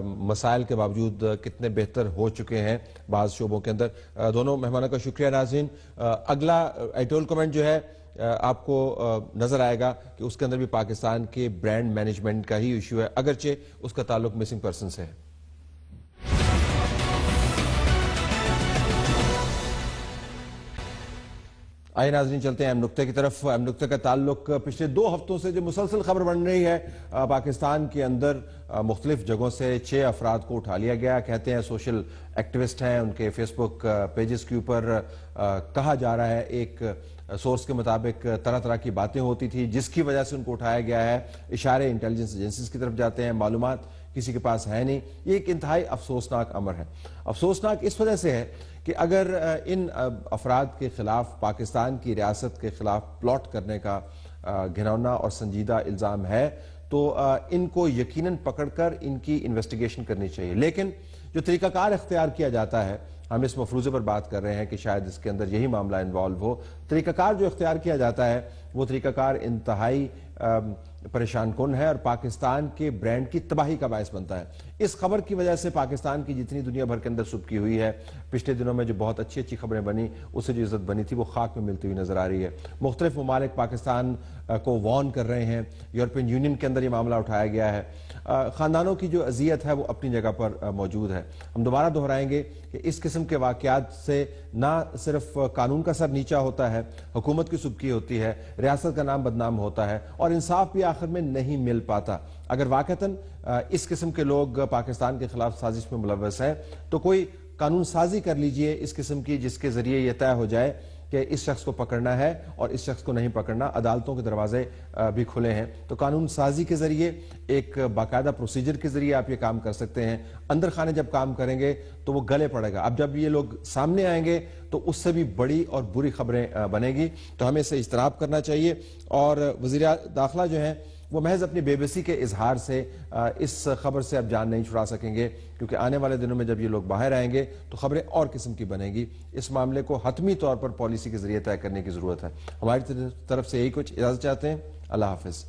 مسائل کے باوجود کتنے بہتر ہو چکے ہیں بعض شعبوں کے اندر. دونوں مہمانوں کا شکریہ. ناظرین, اگلا ایڈیٹورل کمنٹ جو ہے آپ کو نظر آئے گا کہ اس کے اندر بھی پاکستان کے برانڈ مینجمنٹ کا ہی ایشو ہے, اگرچہ اس کا تعلق مسنگ پرسن سے ہے. آئے ناظرین, چلتے ہیں اہم نقطے کی طرف. اہم نقطے کا تعلق پچھلے 2 ہفتوں سے جو مسلسل خبر بن رہی ہے, پاکستان کے اندر مختلف جگہوں سے 6 افراد کو اٹھا لیا گیا. کہتے ہیں سوشل ایکٹیوسٹ ہیں, ان کے فیس بک پیجز کے اوپر کہا جا رہا ہے ایک سورس کے مطابق طرح طرح کی باتیں ہوتی تھی جس کی وجہ سے ان کو اٹھایا گیا ہے. اشارے انٹیلیجنس ایجنسیز کی طرف جاتے ہیں, معلومات کسی کے پاس ہے نہیں. یہ ایک انتہائی افسوسناک امر ہے. افسوسناک اس وجہ سے ہے کہ اگر ان افراد کے خلاف پاکستان کی ریاست کے خلاف پلاٹ کرنے کا گھناؤنا اور سنجیدہ الزام ہے تو ان کو یقیناً پکڑ کر ان کی انویسٹیگیشن کرنی چاہیے. لیکن جو طریقہ کار اختیار کیا جاتا ہے, ہم اس مفروضے پر بات کر رہے ہیں کہ شاید اس کے اندر یہی معاملہ انوالو ہو, طریقہ کار جو اختیار کیا جاتا ہے وہ طریقہ کار انتہائی پریشان کن ہے اور پاکستان کے برانڈ کی تباہی کا باعث بنتا ہے. اس خبر کی وجہ سے پاکستان کی جتنی دنیا بھر کے اندر سبکی ہوئی ہے, پچھلے دنوں میں جو بہت اچھی خبریں بنی, اس سے جو عزت بنی تھی وہ خاک میں ملتی ہوئی نظر آ رہی ہے. مختلف ممالک پاکستان کو وارن کر رہے ہیں, یورپین یونین کے اندر یہ معاملہ اٹھایا گیا ہے. خاندانوں کی جو اذیت ہے وہ اپنی جگہ پر موجود ہے. ہم دوبارہ دہرائیں گے کہ اس قسم کے واقعات سے نہ صرف قانون کا سر نیچا ہوتا ہے, حکومت کی سبکی ہوتی ہے, ریاست کا نام بدنام ہوتا ہے, اور انصاف بھی آخر میں نہیں مل پاتا. اگر واقعتاً اس قسم کے لوگ پاکستان کے خلاف سازش میں ملوث ہیں تو کوئی قانون سازی کر لیجئے اس قسم کی, جس کے ذریعے یہ طے ہو جائے کہ اس شخص کو پکڑنا ہے اور اس شخص کو نہیں پکڑنا. عدالتوں کے دروازے بھی کھلے ہیں, تو قانون سازی کے ذریعے ایک باقاعدہ پروسیجر کے ذریعے آپ یہ کام کر سکتے ہیں. اندر خانے جب کام کریں گے تو وہ گلے پڑے گا. اب جب یہ لوگ سامنے آئیں گے تو اس سے بھی بڑی اور بری خبریں بنے گی, تو ہمیں اسے اجتناب کرنا چاہیے. اور وزیر داخلہ جو ہیں وہ محض اپنی بے بسی کے اظہار سے اس خبر سے اب جان نہیں چھڑا سکیں گے, کیونکہ آنے والے دنوں میں جب یہ لوگ باہر آئیں گے تو خبریں اور قسم کی بنیں گی. اس معاملے کو حتمی طور پر پالیسی کے ذریعے طے کرنے کی ضرورت ہے. ہماری طرف سے یہی کچھ. اجازت چاہتے ہیں. اللہ حافظ.